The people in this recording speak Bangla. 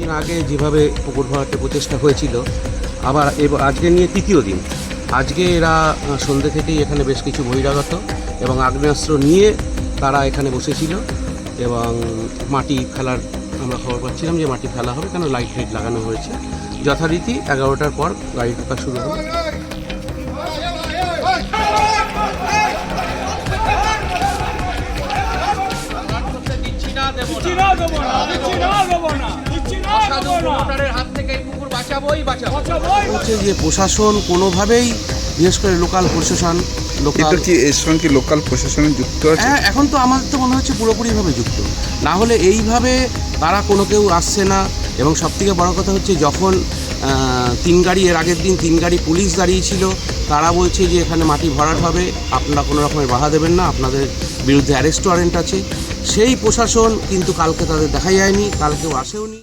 কিছুদিন আগে যেভাবে পুকুর ভরাটের প্রচেষ্টা হয়েছিল, আবার আজকে নিয়ে তৃতীয় দিন। আজকে এরা সন্ধ্যে থেকেই এখানে বেশ কিছু বহিরাগত এবং আগ্নেয়াস্ত্র নিয়ে তারা এখানে বসেছিল এবং মাটি ফেলার আমরা খবর পাচ্ছিলাম যে মাটি ফেলা হবে, কেন লাইট ফাইট লাগানো হয়েছে। যথারীতি 11টার পর গাড়ি ঢোকা শুরু হবে। হচ্ছে যে প্রশাসন কোনোভাবেই, বিশেষ করে লোকাল প্রশাসন, লোকাল কি এর সঙ্গে লোকাল প্রশাসনের যুক্ত আছে? হ্যাঁ, এখন তো আমাদের তো মনে হচ্ছে পুরোপুরিভাবে যুক্ত। না হলে এইভাবে তারা কোনো কেউ আসছে না। এবং সবথেকে বড় কথা হচ্ছে, যখন 3 গাড়ি, এর আগের দিন 3 গাড়ি পুলিশ দাঁড়িয়েছিল, তারা বলছে যে এখানে মাটি ভরাট হবে, আপনারা কোনো রকমের বাধা দেবেন না, আপনাদের বিরুদ্ধে অ্যারেস্ট ওয়ারেন্ট আছে। সেই প্রশাসন কিন্তু কালকে তাদের দেখা যায়নি, কালকেও আসেওনি।